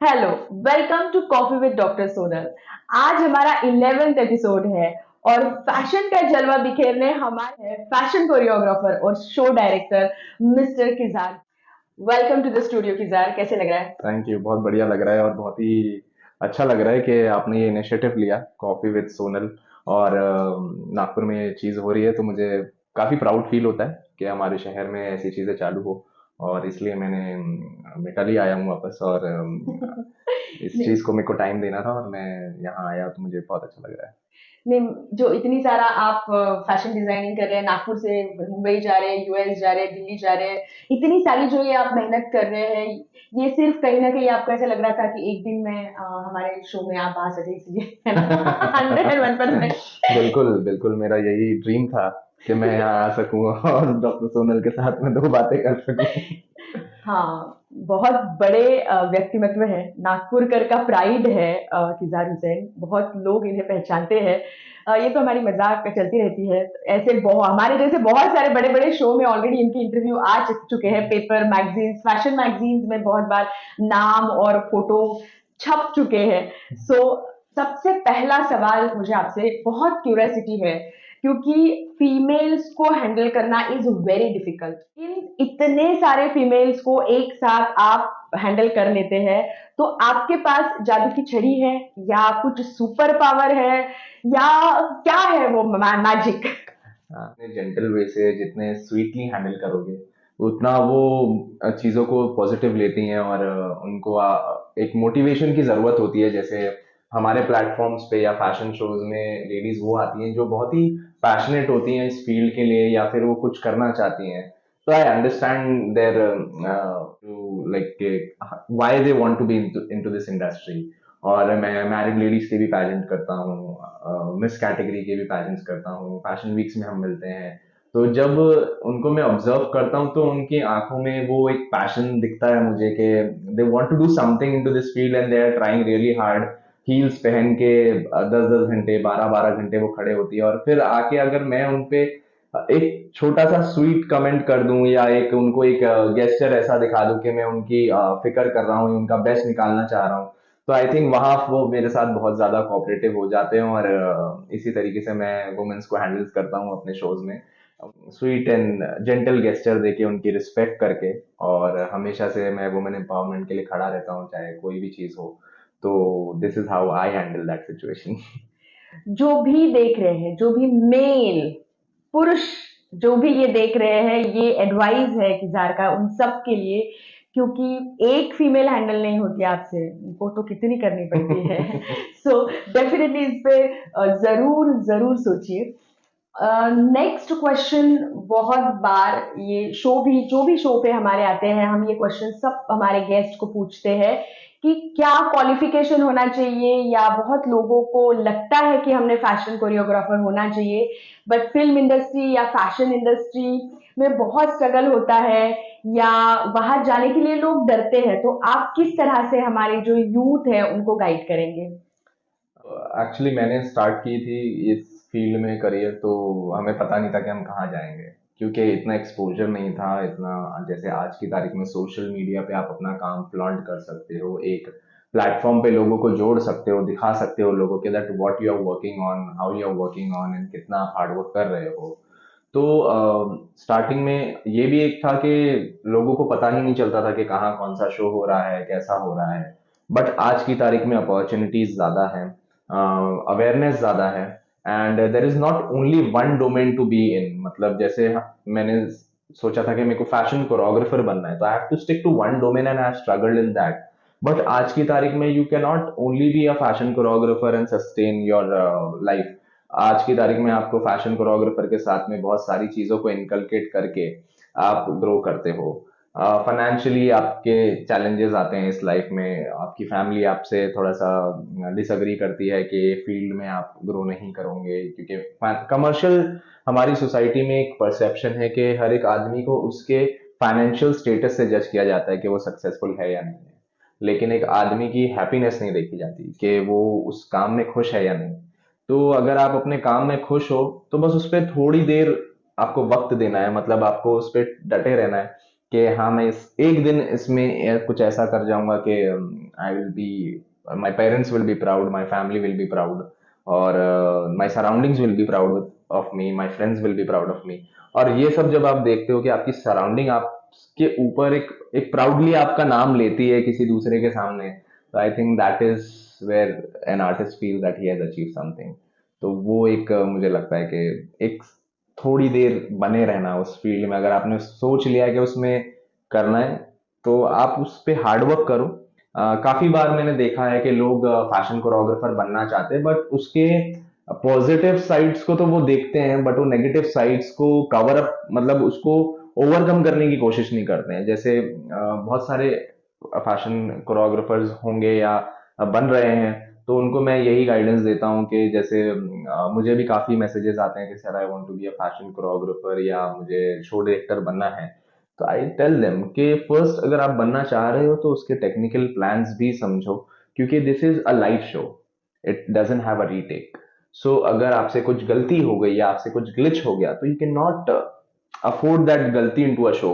Hello, welcome to coffee with doctor Sonal. आज हमारा 11th episode है और फैशन का जलवा बिखेरने हमारे फैशन कोरियोग्राफर और show director mister Kizar. Welcome to the studio Kizar, कैसे लग रहा है? Thank you. बहुत बढ़िया लग रहा है और बहुत ही अच्छा लग रहा है कि आपने ये इनिशिएटिव लिया कॉफी विद सोनल। और नागपुर में ये चीज़ हो रही है तो मुझे काफ़ी प्राउड फील होता है कि हमारे शहर में ऐसी चीज़ें चालू हो। और इसलिए मैंने मैं कल ही आया हूँ वापस। और इस नहीं, चीज़ को मेरे को टाइम देना था और मैं यहाँ आया तो मुझे बहुत अच्छा लग रहा है। नहीं, जो इतनी सारा आप फैशन डिजाइनिंग कर रहे हैं, नागपुर से मुंबई जा रहे हैं, यूएस जा रहे हैं, दिल्ली जा रहे हैं, इतनी सारी जो ये आप मेहनत कर रहे हैं, ये सिर्फ कहीं ना कहीं आपको ऐसा लग रहा था कि एक दिन में हमारे शो में आप आ सके इसलिए, है ना? 101%। बिल्कुल बिल्कुल, मेरा यही ड्रीम था कि मैं यहाँ आ सकूँ और डॉक्टर सोनल के साथ में दो बातें कर सकूँ। हाँ, बहुत बड़े व्यक्तिमत्व हैं, नागपुरकर का प्राइड है किज़ार हुसैन, बहुत लोग इन्हें पहचानते हैं। ये तो हमारी मज़ाक चलती रहती है, ऐसे हमारे जैसे बहुत सारे बड़े-बड़े शो में ऑलरेडी इनके इंटरव्यू आ चुके हैं, पेपर, मैगज़ीन्स, फैशन मैगज़ीन्स में बहुत बार नाम और फ़ोटो छप चुके हैं। सो सबसे पहला सवाल मुझे आपसे बहुत क्यूरियोसिटी है, क्योंकि फीमेल्स को हैंडल करना इज वेरी डिफिकल्ट। इन इतने सारे फीमेल्स को एक साथ आप हैंडल कर लेते हैं, तो आपके पास जादू की छड़ी है या कुछ सुपर पावर है या क्या है वो मैजिक? जितने जेंटल वे से जितने स्वीटली हैंडल करोगे उतना वो चीज़ों को पॉजिटिव लेती हैं। और उनको एक मोटिवेशन की ज़रूरत होती है। जैसे हमारे प्लेटफॉर्म्स पे या फैशन शोज में लेडीज वो आती हैं जो बहुत ही पैशनेट होती हैं इस फील्ड के लिए या फिर वो कुछ करना चाहती हैं। तो I understand there like why they want to be into this industry. और मैं मैरिड लेडीज के भी पैजेंट करता हूँ, मिस कैटेगरी के भी पैजेंट्स करता हूँ, फैशन वीक्स में हम मिलते हैं। तो जब उनको मैं ऑब्जर्व करता हूँ तो उनकी आंखों में वो एक पैशन दिखता है मुझे कि they want to do something into this field and they are trying really hard. Heels पहन के 10-10 घंटे 12-12 घंटे वो खड़े होती है और फिर आके अगर मैं उनपे एक छोटा सा स्वीट कमेंट कर दूं या एक उनको एक गेस्चर ऐसा दिखा दूं कि मैं उनकी फिक्र कर रहा हूँ, उनका बेस्ट निकालना चाह रहा हूँ, तो आई थिंक वहां वो मेरे साथ बहुत ज्यादा कोऑपरेटिव हो जाते हैं। और इसी तरीके से मैं वुमेन्स को हैंडल करता हूँ अपने शोज में, स्वीट एंड जेंटल गेस्चर देके उनकी रिस्पेक्ट करके। और हमेशा से मैं वुमेन एम्पावरमेंट के लिए खड़ा रहता हूँ चाहे कोई भी चीज हो। तो this is how I handle that situation. जो भी देख रहे हैं, जो भी मेल पुरुष जो भी ये देख रहे हैं, ये एडवाइस है किजार का उन सब के लिए, क्योंकि एक फीमेल हैंडल नहीं होती आपसे, उनको तो कितनी करनी पड़ती है। सो डेफिनेटली इस पे जरूर जरूर सोचिए। नेक्स्ट क्वेश्चन, बहुत बार ये शो भी जो भी शो पे हमारे आते हैं, हम ये क्वेश्चन सब हमारे गेस्ट को पूछते हैं कि क्या क्वालिफिकेशन होना चाहिए, या बहुत लोगों को लगता है कि हमने फैशन कोरियोग्राफर होना चाहिए, बट फिल्म इंडस्ट्री या फैशन इंडस्ट्री में बहुत स्ट्रगल होता है, या बाहर जाने के लिए लोग डरते हैं। तो आप किस तरह से हमारे जो यूथ है उनको गाइड करेंगे? एक्चुअली मैंने स्टार्ट की थी इस फील्ड में करियर तो हमें पता नहीं था कि हम कहाँ जाएंगे, क्योंकि इतना एक्सपोजर नहीं था। इतना जैसे आज की तारीख में सोशल मीडिया पे आप अपना काम फ्लॉन्ट कर सकते हो, एक प्लेटफॉर्म पे लोगों को जोड़ सकते हो, दिखा सकते हो लोगों के that what you are working on, how you are working on and कितना आप हार्ड वर्क कर रहे हो। तो स्टार्टिंग में ये भी एक था कि लोगों को पता ही नहीं चलता था कि कहाँ कौन सा शो हो रहा है, कैसा हो रहा है। बट आज की तारीख में अपॉर्चुनिटीज ज्यादा हैं, अवेयरनेस ज्यादा है, and there is not only one domain to be in. मतलब जैसे मैंने सोचा था कि मेरे को फैशन कोरियोग्राफर बनना है तो I have to stick to one domain and I have struggled in that. But आज की तारीख में you can not only be a fashion choreographer and sustain your life. आज की तारीख में आपको फैशन कोरियोग्राफर के साथ में बहुत सारी चीजों को इनकलकेट करके आप ग्रो करते हो। फाइनेंशियली आपके चैलेंजेस आते हैं इस लाइफ में, आपकी फैमिली आपसे थोड़ा सा डिसअग्री करती है कि फील्ड में आप ग्रो नहीं करोगे, क्योंकि कमर्शियल हमारी सोसाइटी में एक परसेप्शन है कि हर एक आदमी को उसके फाइनेंशियल स्टेटस से जज किया जाता है कि वो सक्सेसफुल है या नहीं है। लेकिन एक आदमी की हैप्पीनेस नहीं देखी जाती कि वो उस काम में खुश है या नहीं। तो अगर आप अपने काम में खुश हो तो बस उस पर थोड़ी देर आपको वक्त देना है, मतलब आपको उस पर डटे रहना है। कि हाँ मैं इस एक दिन इसमें कुछ ऐसा कर जाऊंगा कि I will be, my parents will be proud, my family will be proud, और my surroundings will be proud of me, my friends will be proud of me. और ये सब जब आप देखते हो कि आपकी सराउंडिंग आपके ऊपर एक एक प्राउडली आपका नाम लेती है किसी दूसरे के सामने, तो I think that is where an artist feel that he has achieve something. तो वो एक मुझे लगता है कि एक थोड़ी देर बने रहना उस फील्ड में, अगर आपने सोच लिया है कि उसमें करना है, तो आप उस पे हार्ड वर्क करो। काफी बार मैंने देखा है कि लोग फैशन कोरियोग्राफर बनना चाहते हैं, बट उसके पॉजिटिव साइड्स को तो वो देखते हैं, बट वो नेगेटिव साइड्स को कवर अप, मतलब उसको ओवरकम करने की कोशिश नहीं करते हैं। जैसे बहुत सारे फैशन कोरियोग्राफर्स होंगे या बन रहे हैं, तो उनको मैं यही गाइडेंस देता हूँ कि जैसे मुझे भी काफी मैसेजेस आते हैं कि sir I want to be a fashion choreographer या मुझे शो डायरेक्टर बनना है। तो आई टेल देम कि फर्स्ट अगर आप बनना चाह रहे हो तो उसके टेक्निकल प्लान्स भी समझो, क्योंकि this is a live show, it doesn't have a retake. So अगर आपसे कुछ गलती हो गई या आपसे कुछ ग्लिच हो गया, तो you can not afford that गलती इनटू अ शो।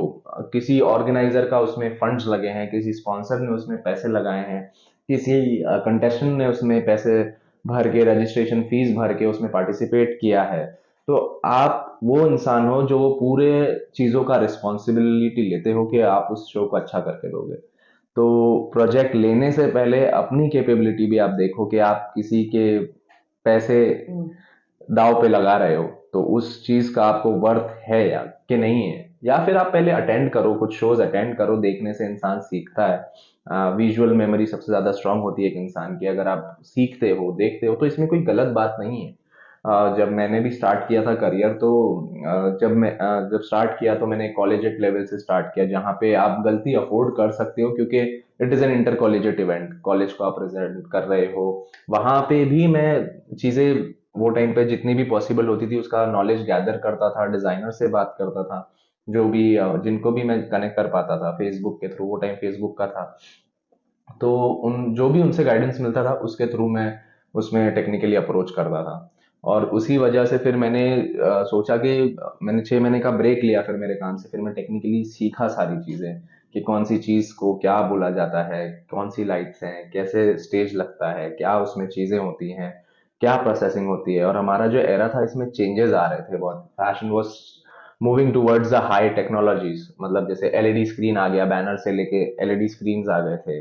किसी ऑर्गेनाइजर का उसमें फंड्स लगे हैं, किसी स्पॉन्सर ने उसमें पैसे लगाए हैं, किसी कंटेस्टेंट ने उसमें पैसे भर के, रजिस्ट्रेशन फीस भर के उसमें पार्टिसिपेट किया है। तो आप वो इंसान हो जो वो पूरे चीजों का रिस्पॉन्सिबिलिटी लेते हो कि आप उस शो को अच्छा करके दोगे। तो प्रोजेक्ट लेने से पहले अपनी कैपेबिलिटी भी आप देखो कि आप किसी के पैसे हम्म। दाव पे लगा रहे हो, तो उस चीज का आपको वर्थ है या कि नहीं है। या फिर आप पहले अटेंड करो, कुछ शोज अटेंड करो, देखने से इंसान सीखता है। विजुअल मेमोरी सबसे ज्यादा स्ट्रांग होती है एक इंसान की। अगर आप सीखते हो, देखते हो, तो इसमें कोई गलत बात नहीं है। जब मैंने भी स्टार्ट किया था करियर, तो जब स्टार्ट किया तो मैंने कॉलेजिएट लेवल से स्टार्ट किया, जहाँ पे आप गलती अफोर्ड कर सकते हो, क्योंकि it is an inter collegiate event, college को आप प्रेजेंट कर रहे हो। वहां पे भी मैं चीजें वो टाइम पे जितनी भी पॉसिबल होती थी उसका नॉलेज गैदर करता था, डिजाइनर से बात करता था, जो भी जिनको भी मैं कनेक्ट कर पाता था फेसबुक के थ्रू, वो टाइम फेसबुक का था। तो उन जो भी उनसे गाइडेंस मिलता था उसके थ्रू मैं उसमें टेक्निकली अप्रोच करता था। और उसी वजह से फिर मैंने सोचा कि मैंने 6 महीने का ब्रेक लिया फिर मेरे काम से, फिर मैं टेक्निकली सीखा सारी चीजें कि कौन सी चीज को क्या बोला जाता है, कौन सी लाइट्स हैं, कैसे स्टेज लगता है, क्या उसमें चीजें होती हैं, क्या प्रोसेसिंग होती है। और हमारा जो एरा था इसमें चेंजेस आ रहे थे बहुत, fashion was moving towards the high technologies, मतलब जैसे एलईडी स्क्रीन आ गया, बैनर से लेके एलईडी स्क्रीन आ गए थे,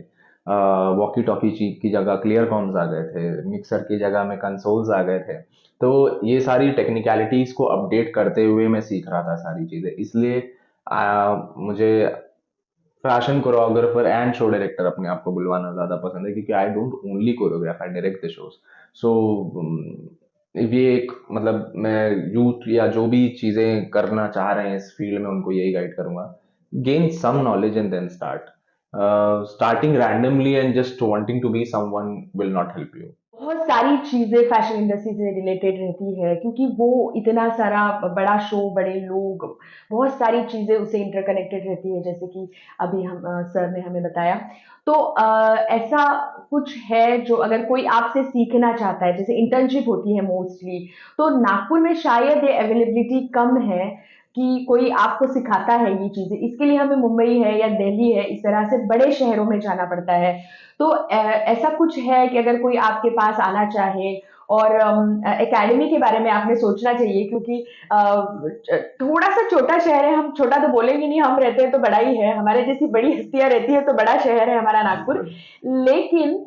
वॉकी टॉकी की जगह क्लियर कॉम्स आ गए थे, मिक्सर की जगह में कंसोल्स आ गए थे। तो ये सारी टेक्निकलिटीज को अपडेट करते हुए मैं सीख रहा था सारी चीजें, इसलिए मुझे fashion choreographer and show director अपने आप को बुलवाना ज्यादा पसंद है, क्योंकि I don't only choreograph, I direct the shows. So ये एक, मतलब मैं यूथ या जो भी चीजें करना चाह रहे हैं इस फील्ड में उनको यही गाइड करूंगा, gain some knowledge and then start. Starting randomly and just wanting to be someone will not help you. बहुत सारी चीजें फैशन इंडस्ट्री से रिलेटेड रहती है, क्योंकि वो इतना सारा बड़ा शो, बड़े लोग, बहुत सारी चीजें उससे इंटरकनेक्टेड रहती है, जैसे कि अभी हम सर ने हमें बताया। तो ऐसा कुछ है जो अगर कोई आपसे सीखना चाहता है, जैसे इंटर्नशिप होती है मोस्टली, तो नागपुर में शायद ये अवेलेबिलिटी कम है कि कोई आपको सिखाता है ये चीजें। इसके लिए हमें मुंबई है या दिल्ली है, इस तरह से बड़े शहरों में जाना पड़ता है। तो ऐसा कुछ है कि अगर कोई आपके पास आना चाहे, और एकेडमी के बारे में आपने सोचना चाहिए, क्योंकि थोड़ा सा छोटा शहर है, हम छोटा तो बोलेंगे नहीं, हम रहते हैं तो बड़ा ही है, हमारे जैसी बड़ी हस्तियां रहती है तो बड़ा शहर है हमारा नागपुर। बिल्कुल। लेकिन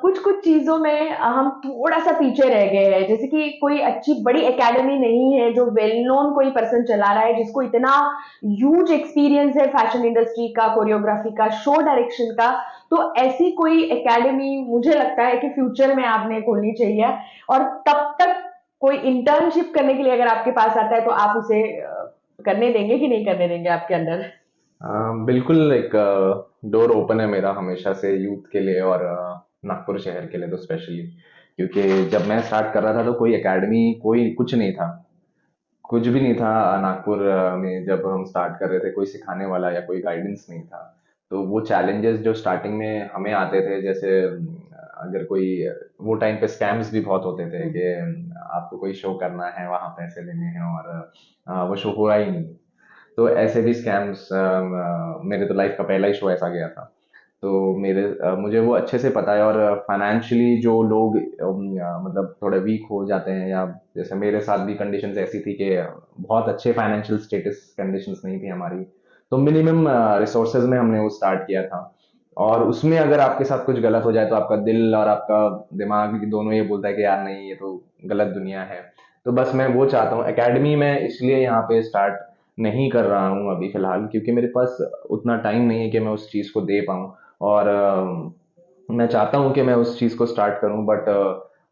कुछ कुछ चीजों में हम थोड़ा सा पीछे रह गए हैं, जैसे कि कोई अच्छी बड़ी एकेडमी नहीं है जो वेल नोन कोई पर्सन चला रहा है, जिसको इतना ह्यूज एक्सपीरियंस है फैशन इंडस्ट्री का, कोरियोग्राफी का, शो डायरेक्शन का। तो ऐसी कोई एकेडमी मुझे लगता है कि फ्यूचर में आपने खोलनी चाहिए। और तब तक कोई इंटर्नशिप करने के लिए अगर आपके पास आता है तो आप उसे करने देंगे कि नहीं करने देंगे आपके अंदर? बिल्कुल, एक डोर ओपन है मेरा हमेशा से यूथ के लिए, और नागपुर शहर के लिए तो स्पेशली, क्योंकि जब मैं स्टार्ट कर रहा था तो कोई एकेडमी, कोई कुछ नहीं था, कुछ भी नहीं था नागपुर में। जब हम स्टार्ट कर रहे थे कोई सिखाने वाला या कोई गाइडेंस नहीं था। तो वो चैलेंजेस जो स्टार्टिंग में हमें आते थे, जैसे अगर कोई, वो टाइम पे स्कैम्स भी बहुत होते थे कि आपको कोई शो करना है, वहां पैसे देने हैं, और वो शो हुआ ही नहीं। तो ऐसे भी स्कैम्स, मेरे तो लाइफ का पहला ही शो ऐसा गया था। तो मुझे वो अच्छे से पता है। और फाइनेंशियली जो लोग मतलब थोड़े वीक हो जाते हैं, या जैसे मेरे साथ भी कंडीशंस ऐसी थी कि बहुत अच्छे फाइनेंशियल स्टेटस कंडीशंस नहीं थी हमारी, तो मिनिमम रिसोर्सेज में हमने वो स्टार्ट किया था। और उसमें अगर आपके साथ कुछ गलत हो जाए तो आपका दिल और आपका दिमाग दोनों ये बोलता है कि यार नहीं, ये तो गलत दुनिया है। तो बस मैं वो चाहता हूँ, एकेडमी में इसलिए यहाँ पे स्टार्ट नहीं कर रहा हूँ अभी फिलहाल, क्योंकि मेरे पास उतना टाइम नहीं है कि मैं उस चीज़ को दे पाऊँ। और मैं चाहता हूँ कि मैं उस चीज़ को स्टार्ट करूँ, बट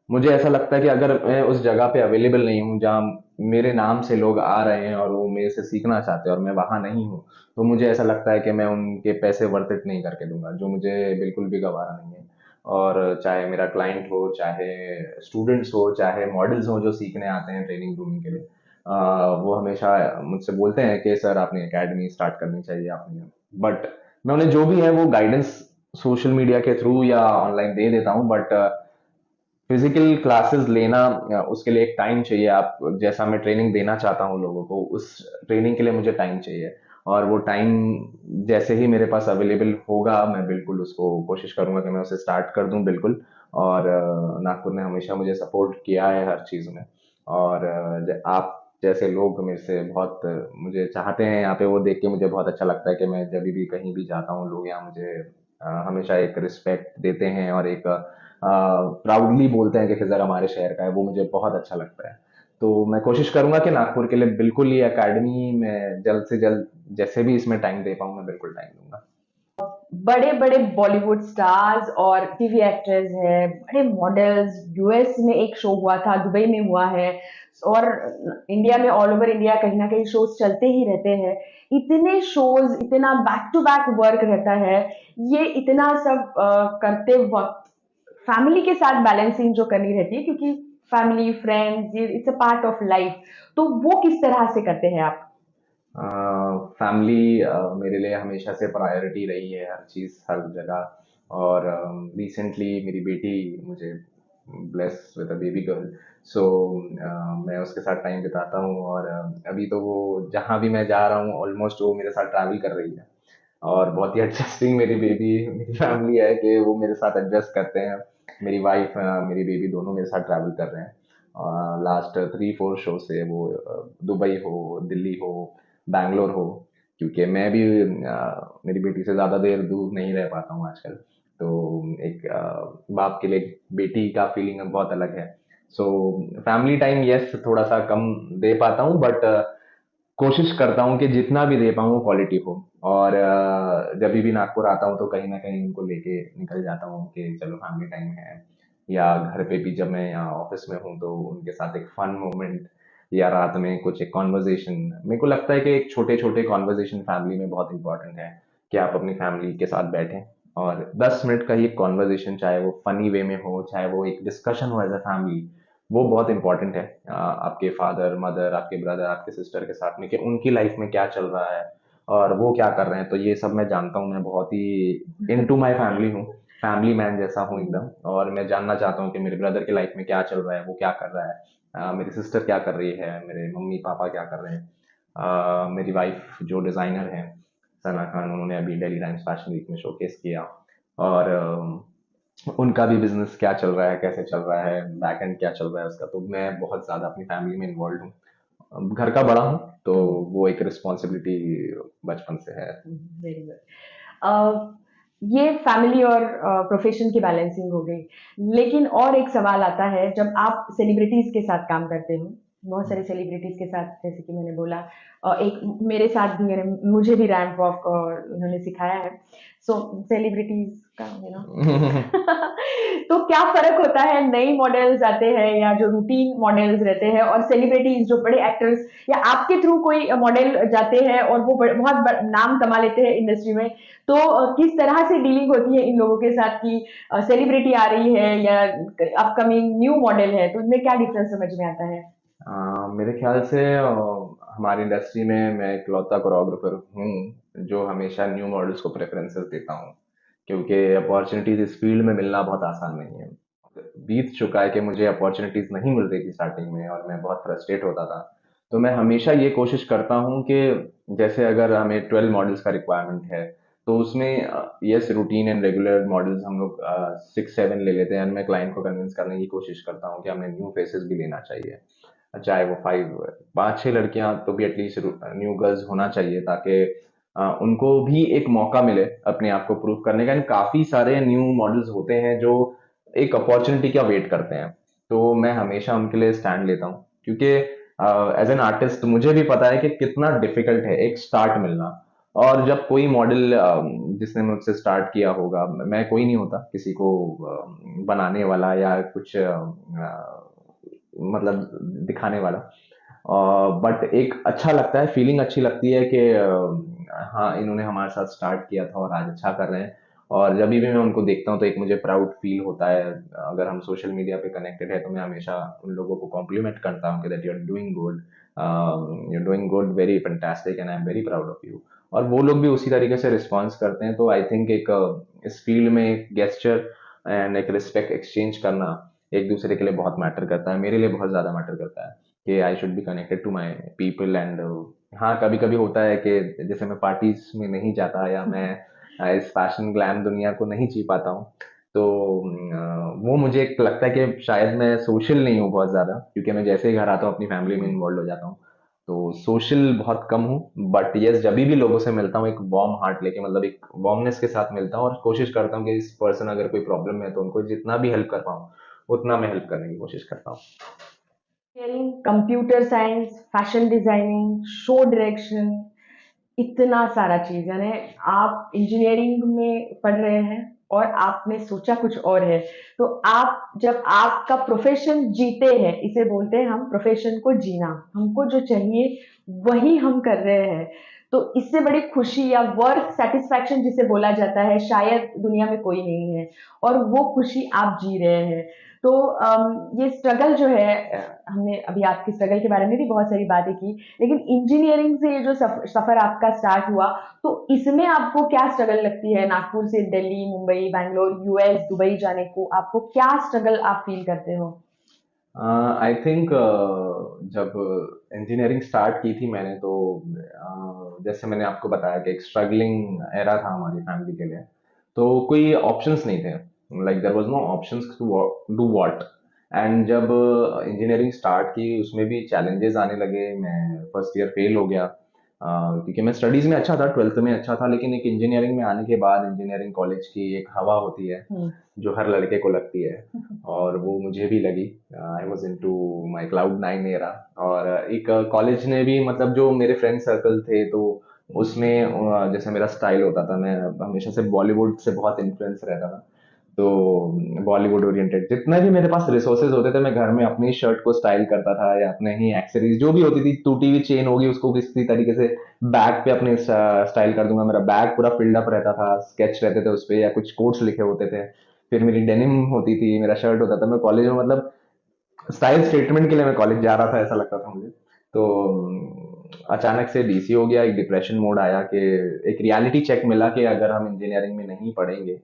मुझे ऐसा लगता है कि अगर मैं उस जगह पे अवेलेबल नहीं हूँ जहाँ मेरे नाम से लोग आ रहे हैं और वो मेरे से सीखना चाहते हैं, और मैं वहाँ नहीं हूँ, तो मुझे ऐसा लगता है कि मैं उनके पैसे वर्थ इट नहीं करके दूंगा, जो मुझे बिल्कुल भी गवारा नहीं है। और चाहे मेरा क्लाइंट हो, चाहे स्टूडेंट्स हो, चाहे मॉडल्स हो जो सीखने आते हैं ट्रेनिंग ग्रूमिंग के लिए, वो हमेशा मुझसे बोलते हैं कि सर आपने एकेडमी स्टार्ट करनी चाहिए आपने। बट मैं उन्हें जो भी है वो गाइडेंस सोशल मीडिया के थ्रू या ऑनलाइन दे देता हूँ। बट फिजिकल क्लासेस लेना, उसके लिए एक टाइम चाहिए। आप जैसा मैं ट्रेनिंग देना चाहता हूँ लोगों को, उस ट्रेनिंग के लिए मुझे टाइम चाहिए। और वो टाइम जैसे ही मेरे पास अवेलेबल होगा, मैं बिल्कुल उसको कोशिश करूंगा कि मैं उसे स्टार्ट कर दूं, बिल्कुल। और नागपुर ने हमेशा मुझे सपोर्ट किया है हर चीज़ में। और आप जैसे लोग मेरे से बहुत मुझे चाहते हैं यहाँ पे, वो देख के मुझे बहुत अच्छा लगता है कि मैं जब भी कहीं भी जाता हूँ, लोग यहाँ मुझे हमेशा एक रिस्पेक्ट देते हैं और एक प्राउडली बोलते हैं कि फिजर हमारे शहर का है। वो मुझे बहुत अच्छा लगता है। तो मैं कोशिश करूंगा कि नागपुर के लिए बिल्कुल ये एकेडमी में जल्द से जल्द, जैसे भी इसमें टाइम दे पाऊँ, मैं बिल्कुल टाइम दूंगा। बड़े बड़े बॉलीवुड स्टार्स और टीवी एक्टर्स हैं, बड़े मॉडल्स, यूएस में एक शो हुआ था, दुबई में हुआ है, और इंडिया में ऑल ओवर इंडिया कहीं ना कहीं शोज चलते ही रहते हैं। इतने शोज, इतना बैक टू बैक वर्क रहता है। ये इतना सब करते वक्त फैमिली के साथ बैलेंसिंग जो करनी रहती है, क्योंकि फैमिली फ्रेंड्स ये it's a part of life, तो वो किस तरह से करते हैं आप? फैमिली मेरे लिए हमेशा से प्रायोरिटी रही है, हर चीज़ हर जगह। और रिसेंटली मेरी बेटी मुझे bless with a baby girl. So मैं उसके साथ टाइम बिताता हूँ। और अभी तो वो जहाँ भी मैं जा रहा हूँ ऑलमोस्ट वो मेरे साथ ट्रैवल कर रही है। और बहुत ही एडजस्टिंग मेरी बेबी, मेरी फैमिली है कि वो मेरे साथ एडजस्ट करते हैं। मेरी वाइफ, मेरी बेबी दोनों मेरे साथ ट्रैवल कर रहे हैं। लास्ट 3-4 शो से वो दुबई हो, दिल्ली हो, बैंगलोर हो। क्योंकि मैं भी मेरी बेटी से ज़्यादा देर दूर नहीं रह पाता हूँ आजकल। तो एक बाप के लिए बेटी का फीलिंग बहुत अलग है। सो फैमिली टाइम यस थोड़ा सा कम दे पाता हूँ, बट कोशिश करता हूँ कि जितना भी दे पाऊँ वो क्वालिटी हो। और जब भी नागपुर आता हूँ तो कहीं ना कहीं उनको लेके निकल जाता हूँ कि चलो फैमिली टाइम है। या घर पे भी जब मैं यहाँ ऑफिस में हूँ तो उनके साथ एक फन मोमेंट, या रात में कुछ एक कॉन्वर्जेशन। मेरे को लगता है कि एक छोटे छोटे कॉन्वर्जेशन फैमिली में बहुत इंपॉर्टेंट है, कि आप अपनी फैमिली के साथ बैठें और 10 मिनट का ही कॉन्वर्जेशन, चाहे वो फनी वे में हो, चाहे वो एक डिस्कशन हो एज अ फैमिली, वो बहुत इंपॉर्टेंट है। आपके फादर मदर, आपके ब्रदर, आपके सिस्टर के साथ में, कि उनकी लाइफ में क्या चल रहा है और वो क्या कर रहे हैं। तो ये सब मैं जानता हूँ, मैं बहुत ही इनटू माय फैमिली हूँ, फैमिली मैन जैसा हूँ एकदम। और मैं जानना चाहता हूँ कि मेरे ब्रदर की लाइफ में क्या चल रहा है, वो क्या कर रहा है, मेरी सिस्टर क्या कर रही है, मेरे मम्मी पापा क्या कर रहे हैं। मेरी वाइफ जो डिज़ाइनर हैं, सना खान, उन्होंने अभी दिल्ली टाइम्स फैशन वीक में शोकेस किया। और उनका भी बिजनेस क्या चल रहा है, कैसे चल रहा है, बैक एंड क्या चल रहा है उसका। तो मैं बहुत ज़्यादा अपनी फैमिली में इन्वॉल्व हूँ। घर का बड़ा हूँ, तो वो एक रिस्पॉन्सिबिलिटी बचपन से है। Very good. ये फैमिली और प्रोफेशन की बैलेंसिंग हो गई, लेकिन और एक सवाल आता है जब आप सेलिब्रिटीज के साथ काम करते हो। बहुत सारे सेलिब्रिटीज के साथ, जैसे कि मैंने बोला, एक मेरे साथ भी, मुझे भी रैंप वॉक उन्होंने सिखाया है। सो सेलिब्रिटीज का तो क्या फर्क होता है, नई मॉडल्स आते हैं या जो रूटीन मॉडल्स रहते हैं, और सेलिब्रिटीज जो बड़े एक्टर्स, या आपके थ्रू कोई मॉडल जाते हैं और वो नाम कमा लेते हैं इंडस्ट्री में, तो किस तरह से डीलिंग होती है इन लोगों के साथ कि सेलिब्रिटी आ रही है या अपकमिंग न्यू मॉडल है, तो इनमें क्या डिफरेंस समझ में आता है? मेरे ख्याल से हमारी इंडस्ट्री में मैं इकलौता कोरियोग्राफर हूँ जो हमेशा न्यू मॉडल्स को प्रेफरेंसेस देता हूँ, क्योंकि अपॉर्चुनिटीज इस फील्ड में मिलना बहुत आसान नहीं है। बीत चुका है कि मुझे अपॉर्चुनिटीज नहीं मिल रही थी स्टार्टिंग में और मैं बहुत फ्रस्ट्रेट होता था। तो मैं हमेशा ये कोशिश करता हूँ कि जैसे अगर हमें 12 मॉडल्स का रिक्वायरमेंट है, तो उसमें yes routine and regular models हम लोग 6-7 ले लेते हैं, एंड मैं क्लाइंट को कन्विंस करने की कोशिश करता हूँ कि हमें न्यू फेसेस भी लेना चाहिए, चाहे वो 5-6 लड़कियां तो भी एटलीस्ट न्यू गर्ल्स होना चाहिए, ताकि उनको भी एक मौका मिले अपने आप को प्रूव करने का। एंड काफी सारे न्यू मॉडल्स होते हैं जो एक अपॉर्चुनिटी का वेट करते हैं, तो मैं हमेशा उनके लिए स्टैंड लेता हूँ, क्योंकि एज एन आर्टिस्ट मुझे भी पता है कि कितना डिफिकल्ट है एक स्टार्ट मिलना। और जब कोई मॉडल जिसने मुझसे स्टार्ट किया होगा, मैं कोई नहीं होता किसी को बनाने वाला या कुछ मतलब दिखाने वाला, बट एक अच्छा लगता है, फीलिंग अच्छी लगती है कि हाँ इन्होंने हमारे साथ स्टार्ट किया था और आज अच्छा कर रहे हैं। और जब भी मैं उनको देखता हूँ तो एक मुझे प्राउड फील होता है। अगर हम सोशल मीडिया पे कनेक्टेड है तो मैं हमेशा उन लोगों को कॉम्प्लीमेंट करता हूँ कि that you are doing good, very fantastic and I am very proud of you. और वो लोग भी उसी तरीके से रिस्पॉन्स करते हैं। तो आई थिंक एक इस फील्ड में एक गेस्चर एंड एक रिस्पेक्ट एक्सचेंज करना एक दूसरे के लिए बहुत मैटर करता है, मेरे लिए बहुत ज्यादा मैटर करता है कि I should be connected to my people. And हाँ, कभी कभी होता है कि जैसे मैं पार्टीज में नहीं जाता या मैं इस फैशन ग्लैम दुनिया को नहीं जी पाता हूँ, तो वो मुझे एक लगता है कि शायद मैं सोशल नहीं हूँ बहुत ज्यादा, क्योंकि मैं जैसे ही घर आता हूँ अपनी फैमिली में इन्वॉल्व हो जाता हूँ। तो सोशल बहुत कम हूँ, बट यस जब भी लोगों से मिलता हूँ एक वार्म हार्ट लेके, मतलब एक वार्मनेस के साथ मिलता हूँ और कोशिश करता हूँ कि इस पर्सन अगर कोई प्रॉब्लम है तो उनको जितना भी हेल्प कर पाऊँ उतना मैं हेल्प करने की कोशिश करता हूँ। Engineering, computer science, fashion designing, show direction, इतना सारा चीज, यानी आप इंजीनियरिंग में पढ़ रहे हैं और आपने सोचा कुछ और है। तो आप जब आपका प्रोफेशन जीते हैं, इसे बोलते हैं हम प्रोफेशन को जीना, हमको जो चाहिए वही हम कर रहे हैं, तो इससे बड़ी खुशी या वर्क सेटिस्फैक्शन जिसे बोला जाता है शायद दुनिया में कोई नहीं है, और वो खुशी आप जी रहे हैं। तो ये स्ट्रगल जो है, हमने अभी आपकी स्ट्रगल के बारे में भी बहुत सारी बातें की, लेकिन इंजीनियरिंग से ये जो सफर आपका स्टार्ट हुआ, तो इसमें आपको क्या स्ट्रगल लगती है? नागपुर से दिल्ली, मुंबई, बैंगलोर, यूएस, दुबई जाने को आपको क्या स्ट्रगल आप फील करते हो? आई थिंक जब इंजीनियरिंग स्टार्ट की थी मैंने, तो जैसे मैंने आपको बताया कि एक स्ट्रगलिंग एरा था हमारी फैमिली के लिए, तो कोई ऑप्शंस नहीं थे, like there was no options to do what. And जब इंजीनियरिंग स्टार्ट की उसमें भी चैलेंजेस आने लगे, मैं फर्स्ट ईयर फेल हो गया, क्योंकि मैं स्टडीज में अच्छा था, 12th में अच्छा था, लेकिन एक इंजीनियरिंग में आने के बाद इंजीनियरिंग कॉलेज की एक हवा होती है हम्म। जो हर लड़के को लगती है, और वो मुझे भी लगी। I was into my cloud nine era. और एक कॉलेज ने भी, मतलब जो मेरे फ्रेंड सर्कल थे, तो उसमें जैसे मेरा स्टाइल होता था, मैं हमेशा से बॉलीवुड से बहुत इन्फ्लुएंस रहता था। तो बॉलीवुड ओरिएंटेड जितना भी मेरे पास रिसोर्सेज होते थे, मैं घर में अपनी शर्ट को स्टाइल करता था, या अपने ही एक्सेसरीज जो भी होती थी, टूटी हुई चेन होगी उसको किसी तरीके से बैग पे अपने स्टाइल कर दूंगा। मेरा बैग पूरा फिल्ड अप रहता था, स्केच रहते थे उस पे या कुछ कोट्स लिखे होते थे। फिर मेरी डेनिम होती थी, मेरा शर्ट होता था। मैं कॉलेज में, मतलब स्टाइल स्टेटमेंट के लिए मैं कॉलेज जा रहा था ऐसा लगता था मुझे। तो अचानक से डीसी हो गया, एक डिप्रेशन मोड आया कि एक रियलिटी चेक मिला कि अगर हम इंजीनियरिंग में नहीं पढ़ेंगे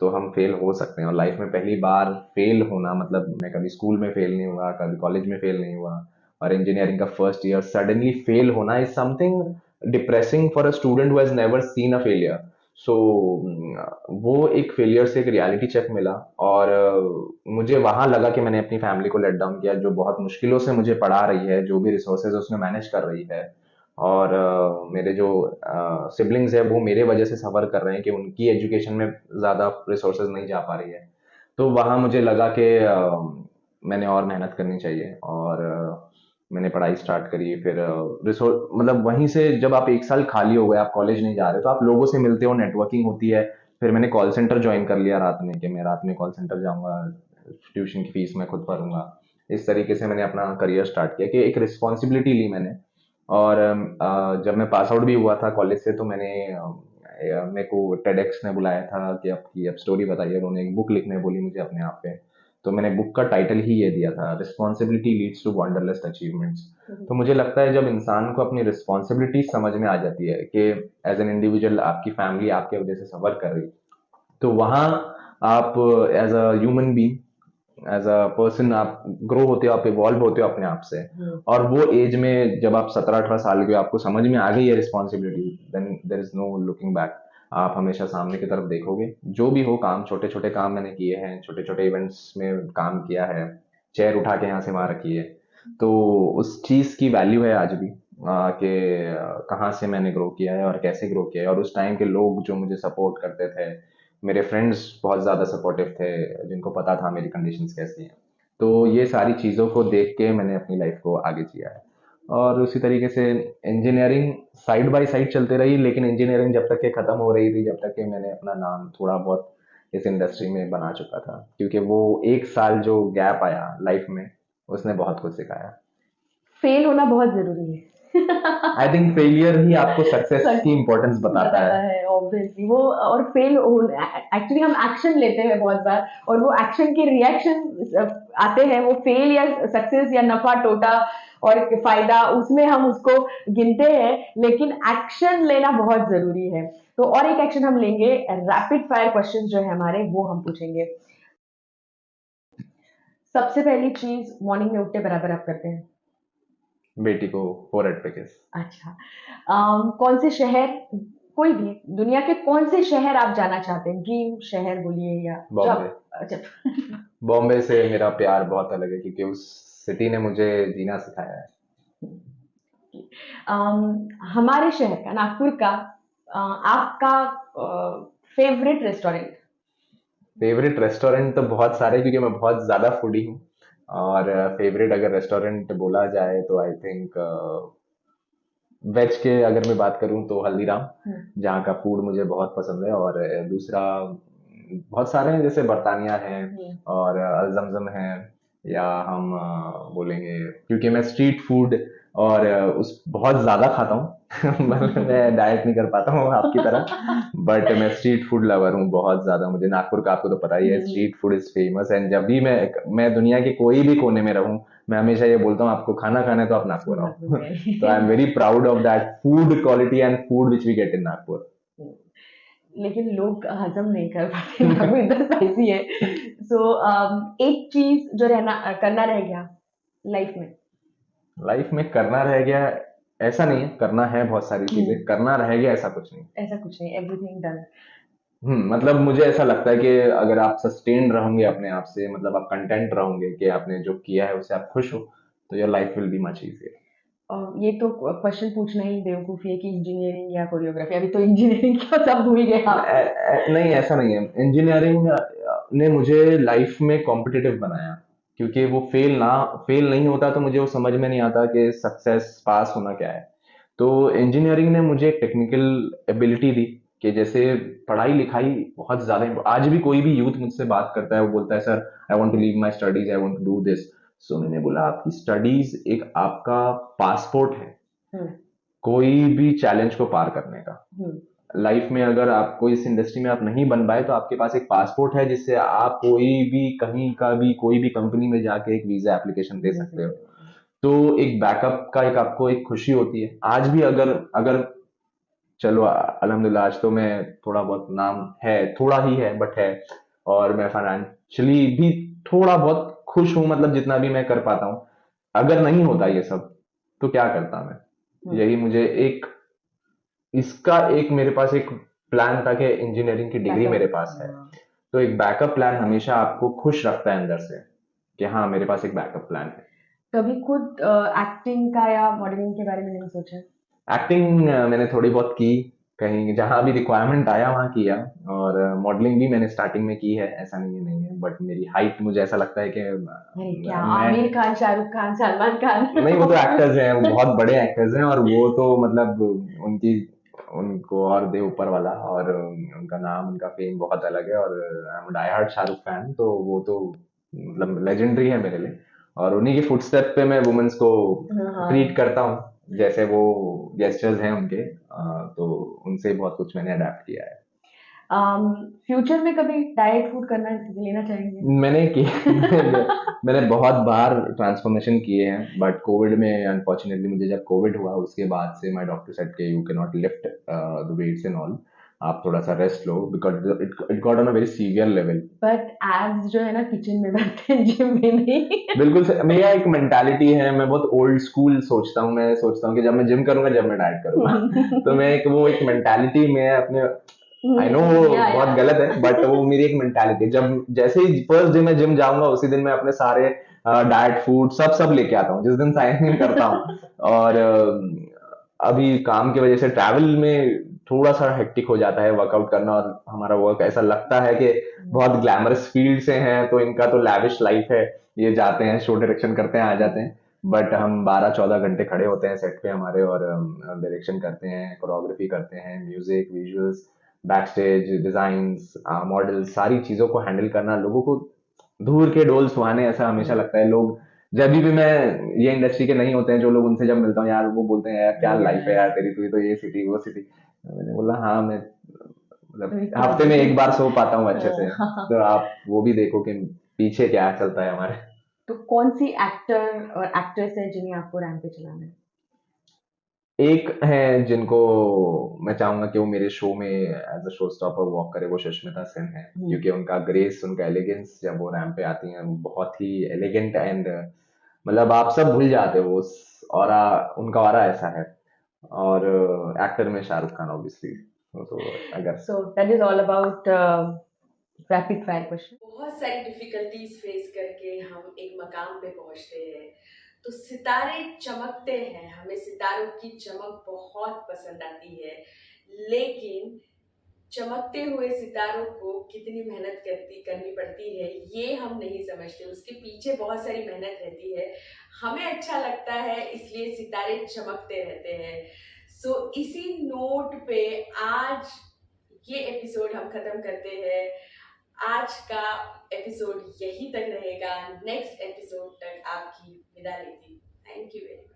तो हम फेल हो सकते हैं। और लाइफ में पहली बार फेल होना, मतलब मैं कभी स्कूल में फेल नहीं हुआ, कभी कॉलेज में फेल नहीं हुआ, और इंजीनियरिंग का फर्स्ट ईयर सडनली फेल होना is something depressing for a student who has never seen a failure. So वो एक फेलियर से एक रियलिटी चेक मिला, और मुझे वहां लगा कि मैंने अपनी फैमिली को लेट डाउन किया, जो बहुत मुश्किलों से मुझे पढ़ा रही है, जो भी रिसोर्सेज उसमें मैनेज कर रही है। और मेरे जो सिबलिंग्स है वो मेरे वजह से सफर कर रहे हैं कि उनकी एजुकेशन में ज्यादा रिसोर्सेज नहीं जा पा रही है। तो वहां मुझे लगा कि मैंने और मेहनत करनी चाहिए, और मैंने पढ़ाई स्टार्ट करी। फिर रिसोर्स, मतलब वहीं से जब आप एक साल खाली हो गए, आप कॉलेज नहीं जा रहे, तो आप लोगों से मिलते हो, नेटवर्किंग होती है। फिर मैंने कॉल सेंटर ज्वाइन कर लिया रात में, कि मैं रात में कॉल सेंटर जाऊंगा, ट्यूशन की फीस मैं खुद भरूंगा। इस तरीके से मैंने अपना करियर स्टार्ट किया, कि एक रिस्पॉन्सिबिलिटी ली मैंने। और जब मैं पास आउट भी हुआ था कॉलेज से, तो मैंने मेरे को टेडेक्स ने बुलाया था कि आपकी अब स्टोरी बताइए, उन्होंने एक बुक लिखने बोली मुझे अपने आप पे। तो मैंने बुक का टाइटल ही ये दिया था, रिस्पॉन्सिबिलिटी लीड्स टू वंडरलिस्ट अचीवमेंट्स। तो मुझे लगता है जब इंसान को अपनी रिस्पॉन्सिबिलिटी समझ में आ जाती है कि एज एन इंडिविजुअल आपकी फैमिली आपके वजह से सफर कर रही, तो वहाँ आप as a human being as a person आप ग्रो होते हो, आप इवॉल्व होते हो अपने आप से। और वो एज में जब आप 17-18 साल के हो, आपको समझ में आ गई है responsibility, then there is no looking back. आप हमेशा सामने की तरफ देखोगे, जो भी हो काम, छोटे छोटे काम मैंने किए हैं, छोटे छोटे इवेंट्स में काम किया है, चेयर उठा के यहाँ से वहां रखी है। तो उस चीज की वैल्यू है आज भी, कि कहाँ से मैंने ग्रो किया है और कैसे ग्रो किया है, और उस टाइम के लोग जो मुझे सपोर्ट करते थे, मेरे फ्रेंड्स बहुत ज़्यादा सपोर्टिव थे, जिनको पता था मेरी कंडीशंस कैसी हैं। तो ये सारी चीज़ों को देख के मैंने अपनी लाइफ को आगे जिया है। और उसी तरीके से इंजीनियरिंग साइड बाय साइड चलते रही, लेकिन इंजीनियरिंग जब तक के ख़त्म हो रही थी, जब तक कि मैंने अपना नाम थोड़ा बहुत इस इंडस्ट्री में बना चुका था, क्योंकि वो 1 साल जो गैप आया लाइफ में, उसने बहुत कुछ सिखाया। फेल होना बहुत जरूरी है। आई थिंक फेलियर ही आपको सक्सेस सच की इम्पोर्टेंस बताता बताता है। है ऑब्वियसली वो। और फेल एक्चुअली हम एक्शन लेते हैं बहुत बार, और वो एक्शन के रिएक्शन आते हैं, वो फेल या सक्सेस या नफा टोटा और फायदा, उसमें हम उसको गिनते हैं, लेकिन एक्शन लेना बहुत जरूरी है। तो और एक एक्शन हम लेंगे, रैपिड फायर क्वेश्चंस जो है हमारे, वो हम पूछेंगे। सबसे पहली चीज, मॉर्निंग में उठते बराबर आप करते हैं? बेटी को फोरहेड पे किस। अच्छा। कौन से शहर, कोई भी दुनिया के कौन से शहर आप जाना चाहते हैं? ड्रीम शहर बोलिए, या जो बॉम्बे। आप, अच्छा। बॉम्बे से मेरा प्यार बहुत अलग है, क्योंकि उस सिटी ने मुझे जीना सिखाया है। हमारे शहर का, नागपुर का, आपका फेवरेट रेस्टोरेंट? फेवरेट रेस्टोरेंट तो बहुत सारे हैं, क्योंकि मैं बहुत ज़्यादा फूडी हूँ। और फेवरेट अगर रेस्टोरेंट बोला जाए तो आई थिंक वेज के अगर मैं बात करूँ तो हल्दीराम, जहाँ का फूड मुझे बहुत पसंद है। और दूसरा बहुत सारे हैं, जैसे बर्तानिया है और अलजमजम है, या हम बोलेंगे, क्योंकि मैं स्ट्रीट फूड और उस बहुत ज़्यादा खाता हूँ। मतलब मैं डाइट नहीं कर पाता हूँ आपकी तरह, बट मैं स्ट्रीट फूड लवर हूँ बहुत ज़्यादा। मुझे नागपुर का आपको तो पता ही है, street food is famous. And जब भी मैं दुनिया के कोई भी कोने में रहूँ, मैं हमेशा ये बोलता हूँ, आपको खाना खाना है तो आप नागपुर आओ। तो I am very proud of that food quality and food which we get in Nagpur. लेकिन लोग हजम नहीं कर पाते, नागपुर इतना स्पाइसी है। सो एक चीज जो रहना करना रह गया लाइफ में। लाइफ में करना रह गया, ऐसा नहीं है, करना है बहुत सारी चीजें, करना रह गया ऐसा कुछ नहीं। ऐसा कुछ नहीं, एवरीथिंग डन। मतलब मुझे ऐसा लगता है कि अगर आप सस्टेन रहोगे अपने आप से, मतलब आप कंटेंट रहोगे कि आपने जो किया है उससे आप खुश हो, तो your life will be much easier. और ये तो क्वेश्चन पूछना ही बेवकूफी है कि इंजीनियरिंग या कोरियोग्राफी, अभी तो इंजीनियरिंग का सब भूल गए आप। नहीं, ऐसा नहीं है। इंजीनियरिंग ने मुझे लाइफ में कॉम्पिटिटिव बनाया, क्योंकि वो फेल नहीं होता तो मुझे वो समझ में नहीं आता कि सक्सेस पास होना क्या है। तो इंजीनियरिंग ने मुझे टेक्निकल एबिलिटी दी, कि जैसे पढ़ाई लिखाई बहुत ज्यादा आज भी कोई भी यूथ मुझसे बात करता है, वो बोलता है, sir I want to leave my studies, I want to do this. So मैंने बोला, आपकी स्टडीज एक आपका पासपोर्ट है हम्म। कोई भी चैलेंज को पार करने का। हम्म। लाइफ में अगर आपको इस इंडस्ट्री में आप नहीं बन पाए, तो आपके पास एक पासपोर्ट है, जिससे आप कोई भी कहीं का भी कोई भी कंपनी में जाके एक वीजा एप्लीकेशन दे सकते हो। तो एक बैकअप का एक आपको एक खुशी होती है आज भी। अगर अगर चलो अल्हम्दुलिल्लाह, आज तो मैं थोड़ा बहुत नाम है, थोड़ा ही है बट है, और मैं फाइनेंशियली भी थोड़ा बहुत खुश हूँ, मतलब जितना भी मैं कर पाता हूँ। अगर नहीं होता ये सब, तो क्या करता मैं। यही मुझे एक इसका एक मेरे पास एक प्लान था, कि इंजीनियरिंग की डिग्री मेरे पास है, बैकअप। तो एक बैकअप प्लान हमेशा आपको खुश रखता है अंदर से, कि हाँ मेरे पास एक बैकअप प्लान है। कभी खुद एक्टिंग का या मॉडलिंग के बारे में नहीं सोचा? एक्टिंग मैंने थोड़ी बहुत की, कहीं जहाँ भी रिक्वायरमेंट आया वहाँ किया। और मॉडलिंग भी मैंने स्टार्टिंग में की है, ऐसा नहीं है, बट मेरी हाइट मुझे ऐसा लगता है कि अरे क्या, मैं आमिर खान, शाहरुख खान, सलमान खान। नहीं, वो तो एक्टर्स हैं, वो बहुत बड़े एक्टर्स हैं, और वो तो मतलब उनकी उनको और दे ऊपर वाला, और उनका नाम उनका फेम बहुत अलग है। और I am die hard Shahrukh fan, तो वो तो मतलब लेजेंडरी है मेरे लिए। और उन्हीं के फुटस्टेप पे मैं वुमेन्स को ट्रीट करता हूँ, जैसे वो गेस्टर्स हैं उनके, तो उनसे बहुत कुछ मैंने अडेप्ट किया है। फ्यूचर में कभी डाइट फूड करना लेना चाहेंगे? मैंने की मैंने बहुत बार ट्रांसफॉर्मेशन किए हैं, बट कोविड में अनफॉर्चुनेटली, मुझे जब कोविड हुआ उसके बाद से माय डॉक्टर सेड कि you can not lift the weights and all, आप थोड़ा सा रेस्ट लो, because it got on a very severe level. But abs जो है ना किचन में बनते हैं, जिम में नहीं। बिल्कुल मेरा एक मेंटालिटी है, मैं बहुत ओल्ड स्कूल सोचता हूँ। मैं सोचता हूँ कि जब मैं जिम करूंगा, जब मैं डाइट करूंगा। तो मैं एक वो एक मेंटालिटी में अपने, आई नो वो या बहुत गलत है, बट वो मेरी एक मेंटालिटी। जब जैसे ही फर्स्ट डे मैं जिम जाऊंगा, उसी दिन मैं अपने सारे डाइट फूड सब लेके आता हूँ, जिस दिन साइन इन करता हूँ। और अभी काम की वजह से ट्रैवल में थोड़ा सा हेक्टिक हो जाता है वर्कआउट करना, और हमारा वर्क ऐसा लगता है कि बहुत ग्लैमरस फील्ड से हैं, तो इनका तो लैविश लाइफ है, ये जाते हैं शो डायरेक्शन करते हैं आ जाते हैं। बट हम 12-14 घंटे खड़े होते हैं सेट पे हमारे, और डायरेक्शन करते हैं, कोरियोग्राफी करते हैं, music, visuals, back stage designs, models, सारी चीजों को हैंडल करना, लोगों को धूल के डोल सुहाने, ऐसा हमेशा लगता है। लोग जब भी मैं, ये इंडस्ट्री के नहीं होते हैं जो लोग, उनसे जब मिलता हूँ यार, वो बोलते हैं यार क्या लाइफ है यार तेरी, तू तो ये सिटी वो सिटी। मैंने बोला हाँ, मैं मतलब हफ्ते में एक बार सो पाता हूँ अच्छे से। तो आप वो भी देखो कि पीछे क्या चलता है हमारे। तो कौन सी एक्टर और एक्ट्रेस है जिन्हें आपको रैंप पे चलाना है? एक है जिनको मैं चाहूंगा कि वो मेरे शो में as a show stopper walk करे, वो सुष्मिता सेन है। क्योंकि उनका ग्रेस, उनका एलिगेंस, जब वो रैंप पे आती हैं बहुत ही एलिगेंट, एंड मतलब आप सब भूल जाते हो उस ऑरा, उनका ऑरा ऐसा है। और एक्टर में शाहरुख खान ऑब्वियसली। तो अगर so that is all about rapid fire question. बहुत सारी डिफिकल्टीज फेस करके हम एक मकाम पे पहुंचते हैं, तो सितारे चमकते हैं, हमें सितारों की चमक बहुत पसंद आती है। लेकिन चमकते हुए सितारों को कितनी मेहनत करनी पड़ती है ये हम नहीं समझते, उसके पीछे बहुत सारी मेहनत रहती है। हमें अच्छा लगता है इसलिए सितारे चमकते रहते हैं। सो इसी नोट पे आज ये एपिसोड हम खत्म करते हैं। आज का एपिसोड यहीं तक रहेगा, नेक्स्ट एपिसोड तक आपकी विदा लेती। Thank you very much.